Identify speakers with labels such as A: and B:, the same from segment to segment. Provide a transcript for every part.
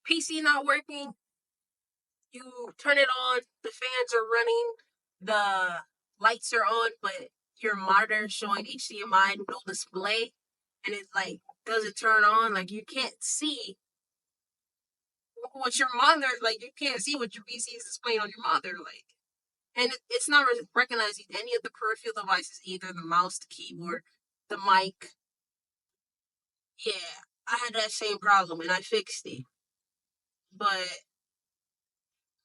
A: PC not working, you turn it on, the fans are running, the lights are on, but your monitor is showing HDMI, no display, and it's like, doesn't turn on, like you can't see what your monitor, like you can't see what your PC is displaying on your monitor, like. And it's not recognizing any of the peripheral devices either, the mouse, the keyboard, the mic. Yeah, I had that same problem and I fixed it. But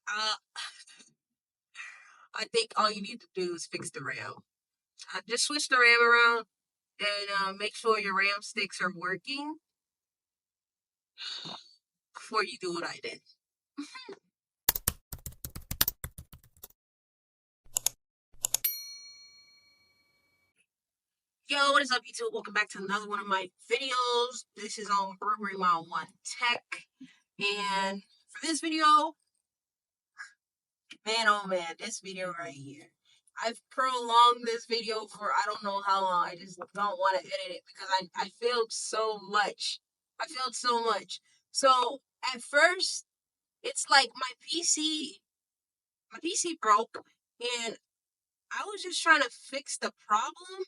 A: uh, I think all you need to do is fix the RAM. Just switch the RAM around and make sure your RAM sticks are working before you do what I did. Yo, what is up, YouTube? Welcome back to another one of my videos. This is on Bribrima1 Tech. And for this video, man, oh man, this video right here. I've prolonged this video for I don't know how long. I just don't want to edit it because I failed so much. I failed so much. So at first, it's like my PC broke, and I was just trying to fix the problem,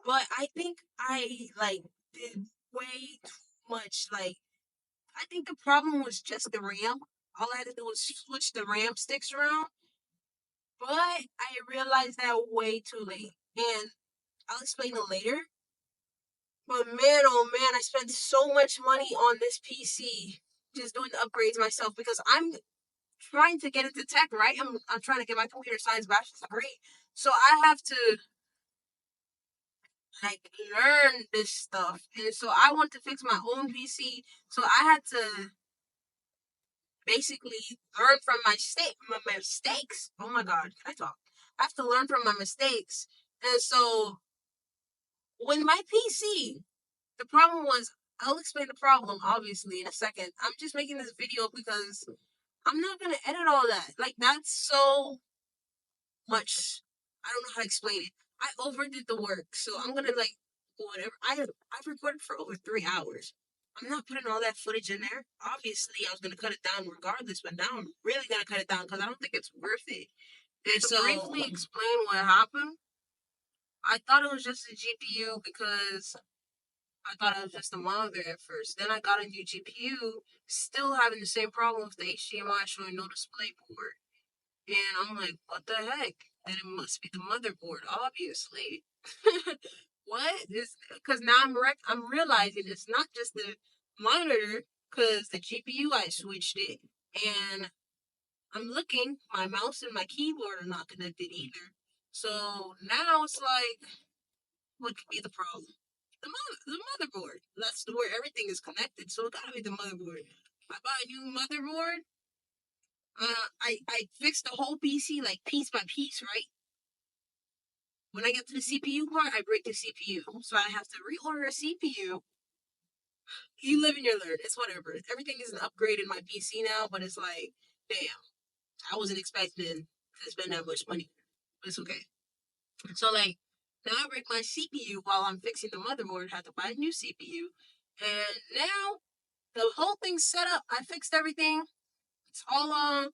A: but I think I did way too much. Like I think the problem was just the RAM. All I had to do was switch the RAM sticks around, but I realized that way too late, and I'll explain it later. But man, oh man, I spent so much money on this PC just doing the upgrades myself because I'm trying to get into tech, right? I'm trying to get my computer science bachelor's degree. So I have to like learn this stuff. And so I want to fix my own PC. So I had to basically learn from my mistakes. Oh my god, can I talk? I have to learn from my mistakes. And so when my PC, the problem was, I'll explain the problem obviously in a second. I'm just making this video because I'm not gonna edit all that. Like that's so much. I don't know how to explain it. I overdid the work, so I'm gonna like whatever. I've recorded for over 3 hours. I'm not putting all that footage in there. Obviously, I was gonna cut it down regardless, but now I'm really gonna cut it down because I don't think it's worth it. And so, briefly explain what happened. I thought it was just a GPU because I thought it was just a monitor at first. Then I got a new GPU, still having the same problem with the HDMI showing no display port. And I'm like, what the heck? Then it must be the motherboard, obviously. What? Because now I'm realizing it's not just the monitor, because the GPU I switched it, and I'm looking, my mouse and my keyboard are not connected either. So now it's like, what could be the problem? The motherboard. That's where everything is connected, so it gotta be the motherboard. I buy a new motherboard. I fixed the whole PC like piece by piece, right? When I get to the CPU part, I break the CPU. So I have to reorder a CPU. You live and you learn. It's whatever. Everything is an upgrade in my PC now, but it's like, damn, I wasn't expecting to spend that much money. But it's okay. So like, now I break my CPU while I'm fixing the motherboard. I have to buy a new CPU. And now the whole thing's set up. I fixed everything. It's all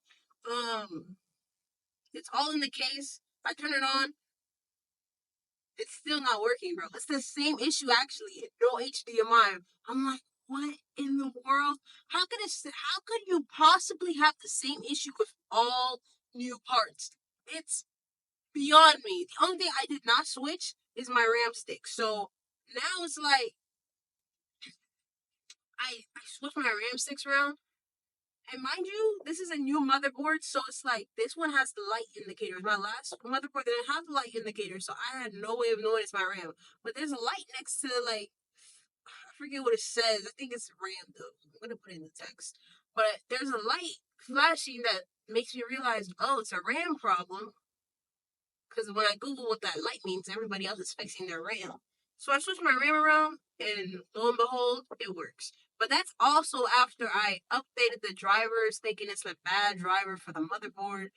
A: it's all in the case. I turn it on. It's still not working, bro. It's the same issue actually. No HDMI. I'm like, what in the world? How could you possibly have the same issue with all new parts? It's beyond me. The only thing I did not switch is my RAM stick. So now it's like I switched my RAM sticks around. And mind you, this is a new motherboard, so it's like this one has the light indicators. My last motherboard didn't have the light indicator, so I had no way of knowing it's my RAM. But there's a light next to like I forget what it says. I think it's RAM though. I'm gonna put it in the text. But there's a light flashing that makes me realize, oh, it's a RAM problem. Because when I Google what that light means, everybody else is fixing their RAM. So I switched my RAM around, and lo and behold, it works. But that's also after I updated the drivers, thinking it's a bad driver for the motherboard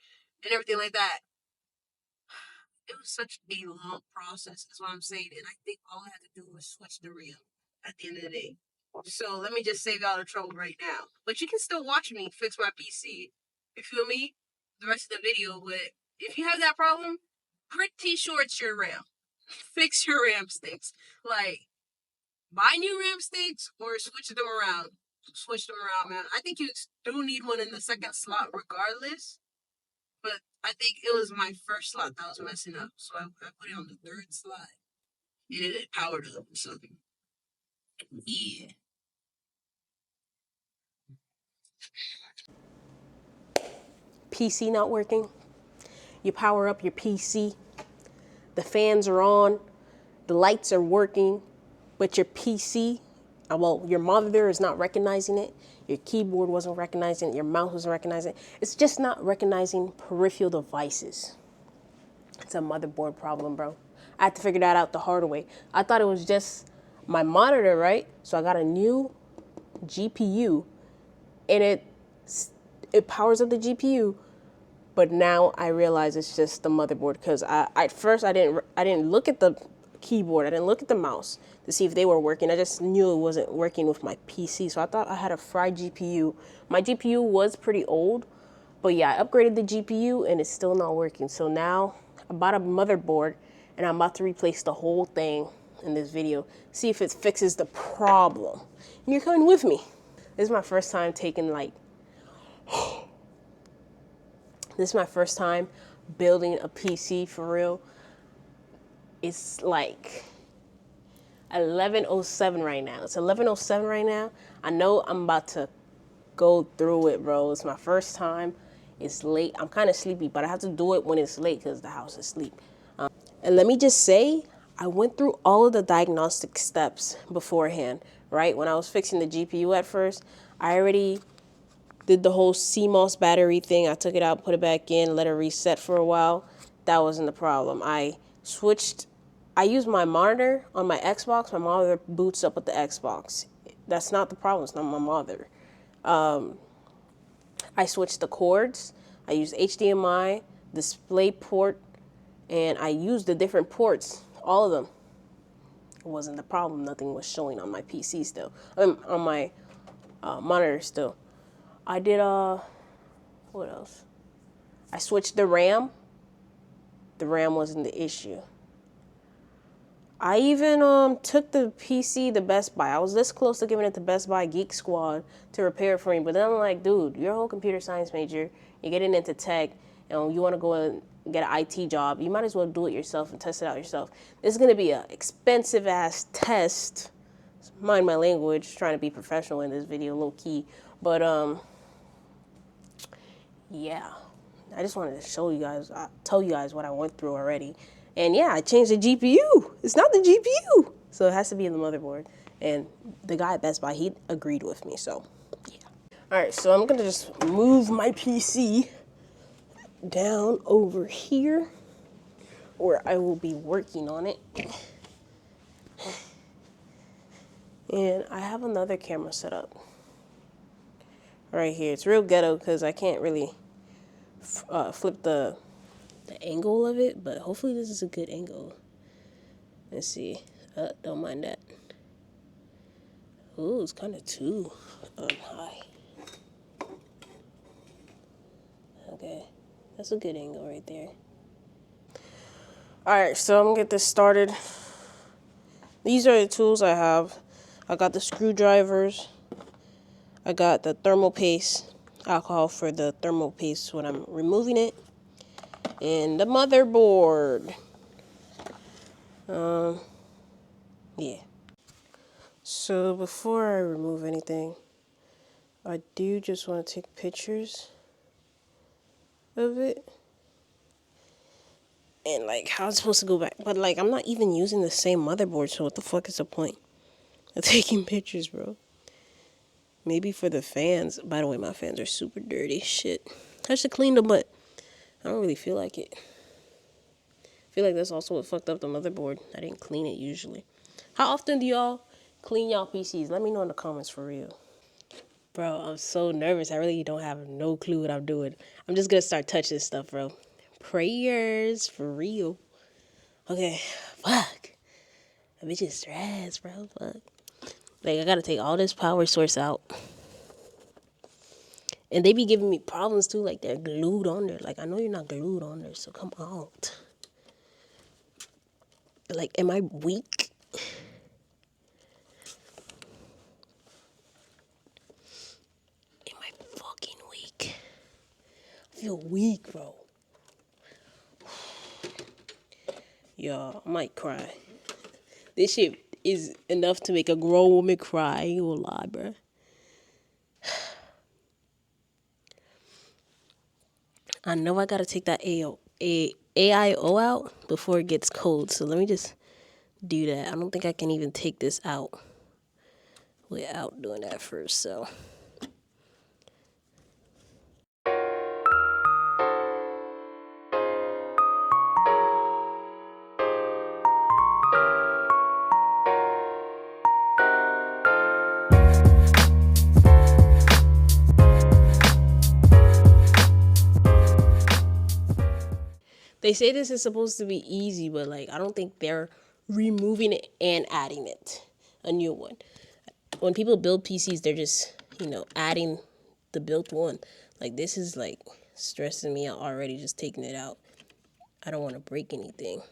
A: and everything like that. It was such a long process, is what I'm saying. And I think all I had to do was switch the RAM at the end of the day. So let me just save y'all the trouble right now. But you can still watch me fix my PC. You feel me? The rest of the video. But if you have that problem, pretty sure it's your RAM. Fix your RAM sticks. Like, buy new RAM sticks or switch them around. Switch them around, man. I think you do need one in the second slot regardless. But I think it was my first slot that was messing up. So I put it on the third slot. And it powered up or something. Yeah.
B: PC not working. You power up your PC. The fans are on. The lights are working. But your PC, well, your monitor is not recognizing it. Your keyboard wasn't recognizing it. Your mouse wasn't recognizing it. It's just not recognizing peripheral devices. It's a motherboard problem, bro. I had to figure that out the hard way. I thought it was just my monitor, right? So I got a new GPU, and it powers up the GPU. But now I realize it's just the motherboard, because at first I didn't look at the keyboard, I didn't look at the mouse to see if they were working. I just knew it wasn't working with my PC, so I thought I had a fried GPU. My GPU was pretty old, but yeah, I upgraded the GPU and it's still not working. So now I bought a motherboard and I'm about to replace the whole thing in this video, see if it fixes the problem. And you're coming with me. This is my first time this is my first time building a PC for real. It's like 11:07 right now. It's 11:07 right now. I know I'm about to go through it, bro. It's my first time. It's late. I'm kind of sleepy, but I have to do it when it's late because the house is asleep. And let me just say, I went through all of the diagnostic steps beforehand, right? When I was fixing the GPU at first, I already did the whole CMOS battery thing. I took it out, put it back in, let it reset for a while. That wasn't the problem. I used my monitor on my Xbox. My monitor boots up with the Xbox. That's not the problem. It's not my monitor. I switched the cords. I used HDMI, display port, and I used the different ports, all of them. It wasn't the problem. Nothing was showing on my PC still. On my monitor still. I did, what else? I switched the RAM. The RAM wasn't the issue. I even took the PC to Best Buy. I was this close to giving it to Best Buy Geek Squad to repair it for me. But then I'm like, dude, you're a whole computer science major. You're getting into tech, and you want to go and get an IT job. You might as well do it yourself and test it out yourself. This is going to be an expensive-ass test. Mind my language, trying to be professional in this video, low-key. But, yeah. I just wanted to show you guys, tell you guys what I went through already. And yeah, I changed the GPU. It's not the GPU. So it has to be in the motherboard. And the guy at Best Buy, he agreed with me, so yeah. All right, so I'm gonna just move my PC down over here where I will be working on it. And I have another camera set up right here. It's real ghetto because I can't really flip the angle of it, but hopefully this is a good angle. Let's see. Don't mind that. Ooh, it's kind of too high. Okay, that's a good angle right there. All right, so I'm gonna get this started. These are the tools I have. I got the screwdrivers. I got the thermal paste, alcohol for the thermal paste when I'm removing it, and the motherboard. Yeah. So before I remove anything, I do just want to take pictures of it. And like how it's supposed to go back. But like I'm not even using the same motherboard, so what the fuck is the point of taking pictures, bro? Maybe for the fans. By the way, my fans are super dirty. Shit. I should clean them, but I don't really feel like it. I feel like that's also what fucked up the motherboard. I didn't clean it usually. How often do y'all clean y'all PCs? Let me know in the comments for real. Bro, I'm so nervous. I really don't have no clue what I'm doing. I'm just gonna start touching stuff, bro. Prayers, for real. Okay, fuck. That bitch is stressed, bro, fuck. Like, I gotta take all this power source out. And they be giving me problems too, like they're glued on there. Like, I know you're not glued on there, so come out. Like, am I weak? Am I fucking weak? I feel weak, bro. Yo, I might cry. This shit is enough to make a grown woman cry. I ain't gonna lie, bro. I know I gotta take that AIO out before it gets cold. So let me just do that. I don't think I can even take this out without doing that first. So they say this is supposed to be easy, but like I don't think they're removing it and adding it, a new one. When people build PCs, they're just, adding the built one. Like, this is like stressing me out already just taking it out. I don't want to break anything.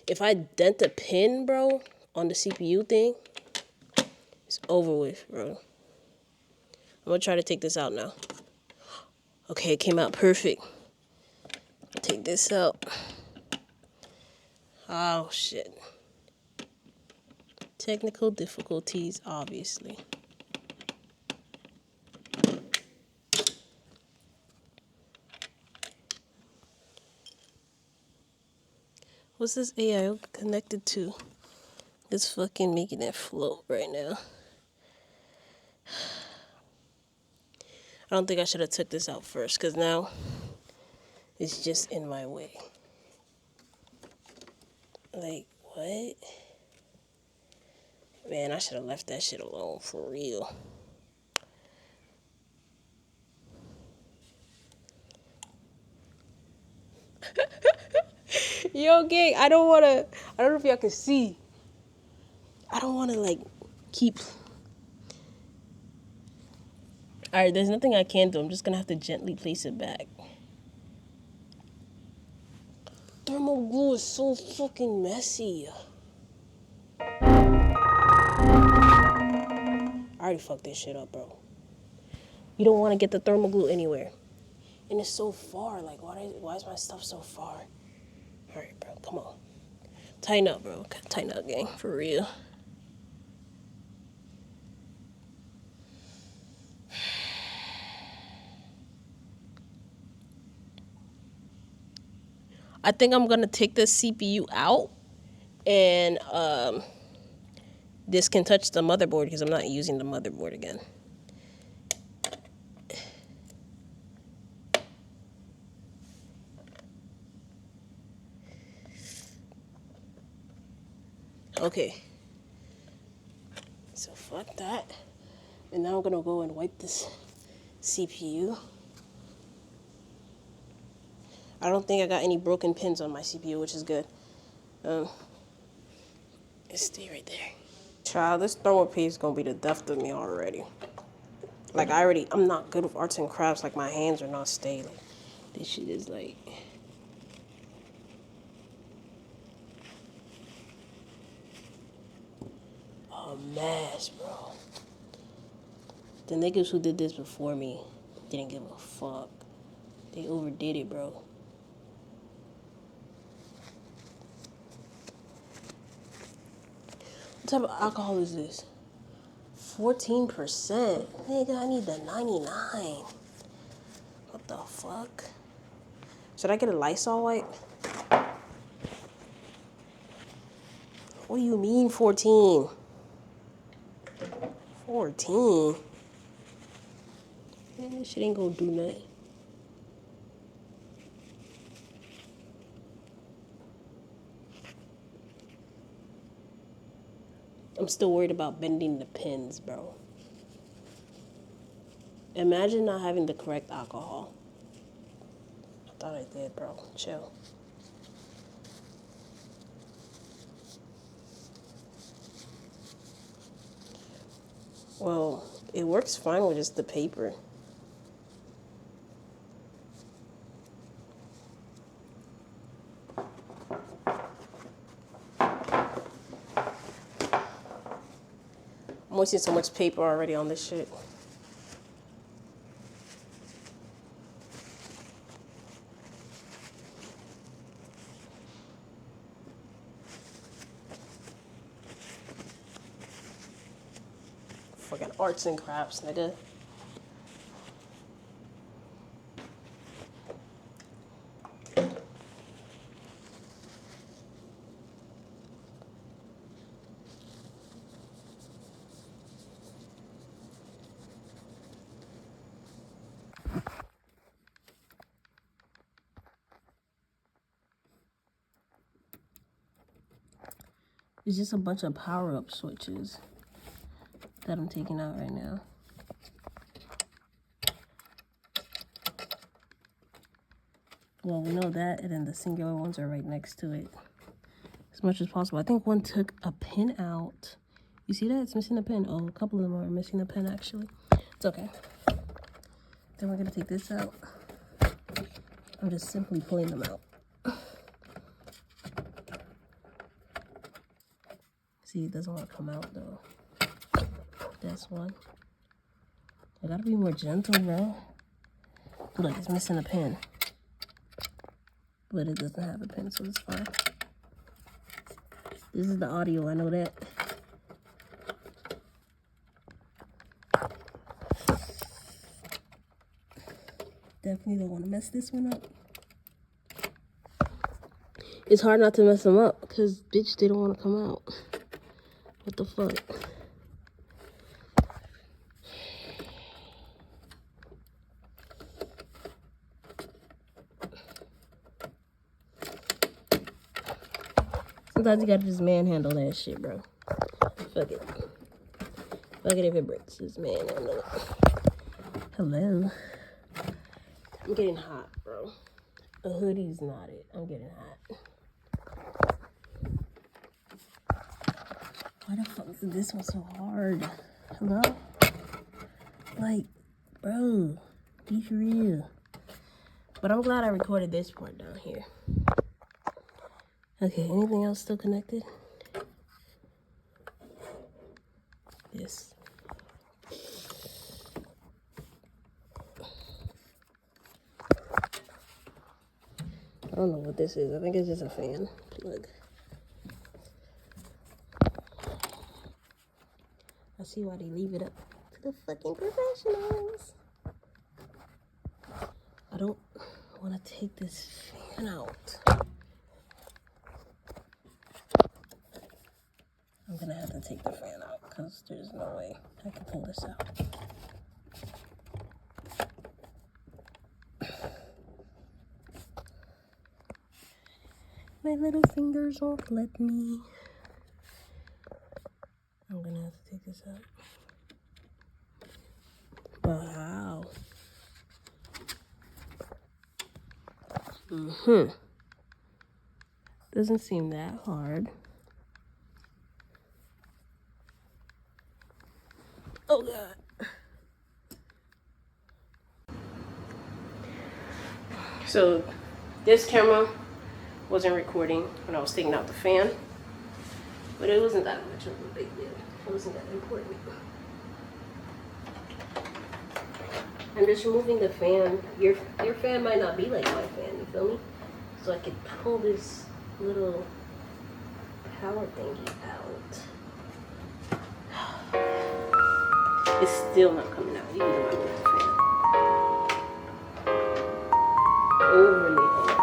B: If I dent a pin, bro, on the CPU thing, it's over with, bro. I'm gonna try to take this out now. Okay, it came out perfect. Take this out. Oh, shit. Technical difficulties, obviously. What's this AIO connected to? It's fucking making it float right now. I don't think I should have took this out first, because now it's just in my way. Like, what? Man, I should have left that shit alone, for real. Yo, gang, I don't know if y'all can see. I don't want to, like, keep... Alright, there's nothing I can do. I'm just going to have to gently place it back. Thermal glue is so fucking messy. I already fucked this shit up, bro. You don't want to get the thermal glue anywhere. And it's so far. Like, why is my stuff so far? Alright, bro, come on. Tighten up, bro. Tighten up, gang. For real. I think I'm gonna take this CPU out, and this can touch the motherboard because I'm not using the motherboard again. Okay. So fuck that. And now I'm gonna go and wipe this CPU. I don't think I got any broken pins on my CPU, which is good. Stay right there. Child, this thermal paste is gonna be the death of me already. Like, I'm not good with arts and crafts. Like, my hands are not steady. Like, this shit is like... a mess, bro. The niggas who did this before me didn't give a fuck. They overdid it, bro. What type of alcohol is this? 14%. Nigga, I need the 99. What the fuck? Should I get a Lysol wipe? What do you mean 14? 14? Man, this shit ain't gonna do nothing. I'm still worried about bending the pins, bro. Imagine not having the correct alcohol. I thought I did, bro. Chill. Well, it works fine with just the paper. I'm wasting so much paper already on this shit. Fucking arts and crafts, nigga. It's just a bunch of power-up switches that I'm taking out right now. Well, we know that, and then the singular ones are right next to it. As much as possible. I think one took a pin out. You see that? It's missing a pin. Oh, a couple of them are missing a pin, actually. It's okay. Then we're going to take this out. I'm just simply pulling them out. See, it doesn't want to come out, though. This one. I gotta be more gentle, bro. Look, it's missing a pin. But it doesn't have a pin, so it's fine. This is the audio, I know that. Definitely don't want to mess this one up. It's hard not to mess them up, because, bitch, they don't want to come out. What the fuck? Sometimes you gotta just manhandle that shit, bro. Fuck it. Fuck it if it breaks. Just manhandle it. Hello. I'm getting hot, bro. A hoodie's not it. I'm getting hot. Why the fuck is this one so hard? Hello? Like, bro, be for real. But I'm glad I recorded this part down here. Okay, anything else still connected? Yes. I don't know what this is. I think it's just a fan plug. I see why they leave it up to the fucking professionals. I don't want to take this fan out. I'm gonna have to take the fan out because there's no way I can pull this out. My little fingers won't let me. I'm gonna have to take this out. Wow. Doesn't seem that hard. Oh God. So this camera wasn't recording when I was taking out the fan, but it wasn't that much of a big deal. It wasn't that important. I'm just removing the fan. Your fan might not be like my fan, you feel me? So I could pull this little power thingy out. It's still not coming out, even though I moved the fan. Overly hard.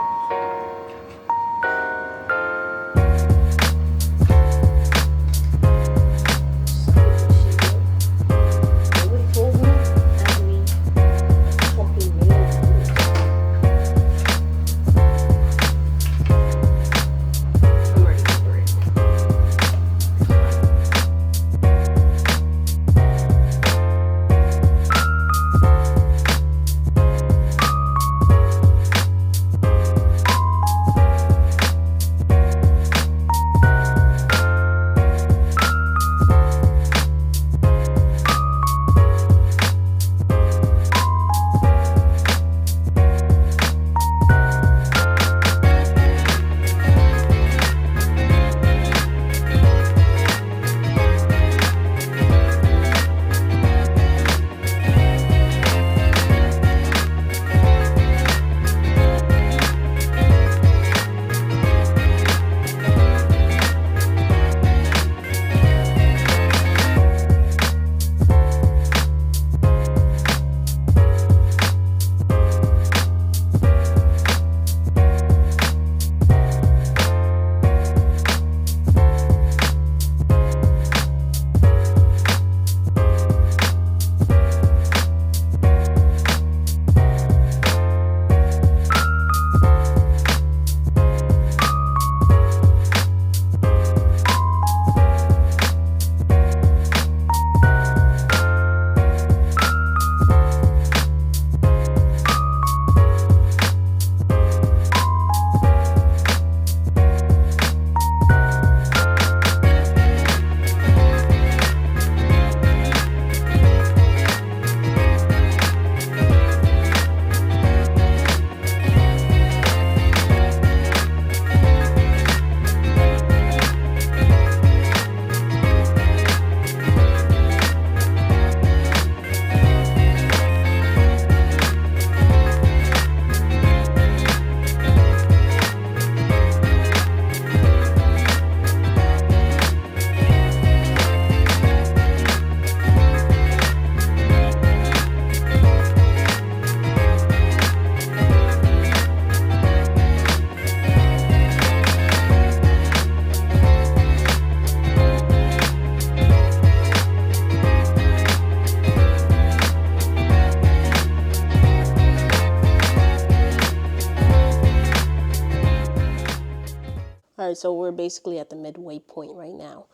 B: Alright, so we're basically at the midway point right now.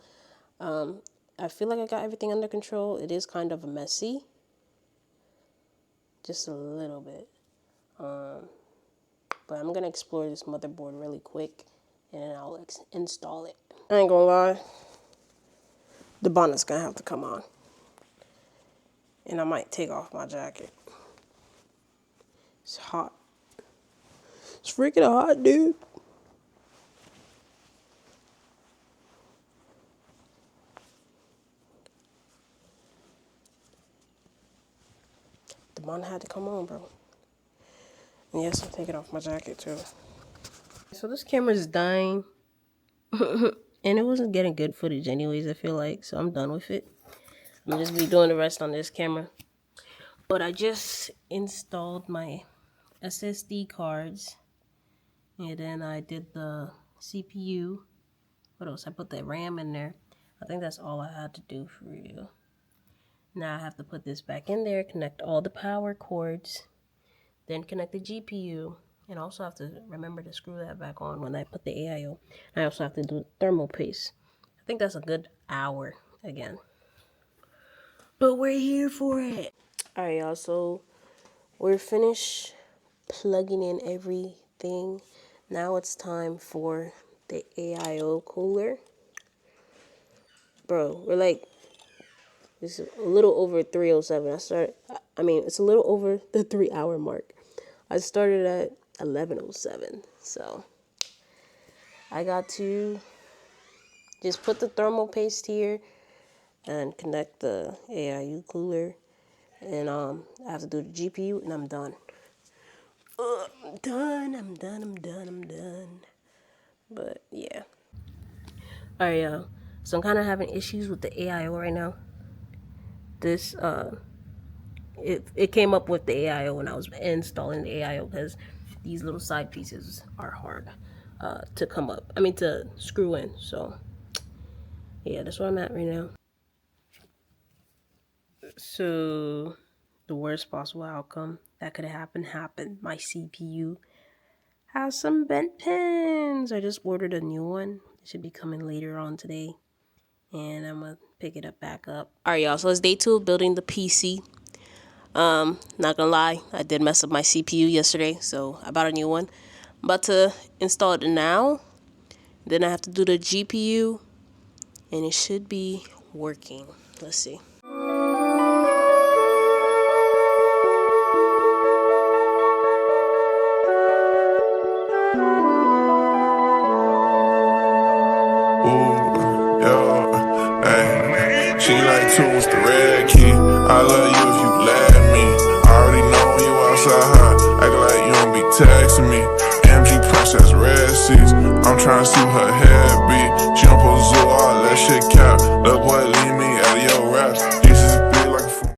B: I feel like I got everything under control. It is kind of messy. Just a little bit. But I'm going to explore this motherboard really quick, and then I'll install it. I ain't gonna lie. The bonnet's going to have to come on. And I might take off my jacket. It's hot. It's freaking hot, dude. The bonnet had to come on, bro. And yes, I'm taking off my jacket too. So this camera's dying. And it wasn't getting good footage anyways, I feel like. So I'm done with it. I'm just be doing the rest on this camera. But I just installed my SSD cards. And then I did the CPU. What else? I put the RAM in there. I think that's all I had to do for real. Now I have to put this back in there, connect all the power cords, then connect the GPU, and also have to remember to screw that back on when I put the AIO. I also have to do thermal paste. I think that's a good hour again. But we're here for it. Alright, y'all, so we're finished plugging in everything. Now it's time for the AIO cooler. Bro, we're like, it's a little over 3:07. It's a little over the 3-hour mark. I started at 11:07. So I got to just put the thermal paste here and connect the AIO cooler. And I have to do the GPU and I'm done. I'm done. But yeah. Alright, y'all. So I'm kind of having issues with the AIO right now. This, it came up with the AIO when I was installing the AIO because these little side pieces are hard to screw in. So, yeah, that's where I'm at right now. So, the worst possible outcome that could have happened. My CPU has some bent pins. I just ordered a new one. It should be coming later on today. And I'm going to pick it up back up. Alright, y'all. So, it's day 2 of building the PC. Not gonna lie, I did mess up my CPU yesterday, so I bought a new one. I'm about to install it now. Then I have to do the GPU, and it should be working. Let's see.
C: She like two with the red key. I love you if you let me. I already know you outside high. Acting like you don't be texting me. MG Princess Red Seas. I'm trying to see her head be. She don't pose zoo, all that shit cap. Little boy, leave me out of your raps.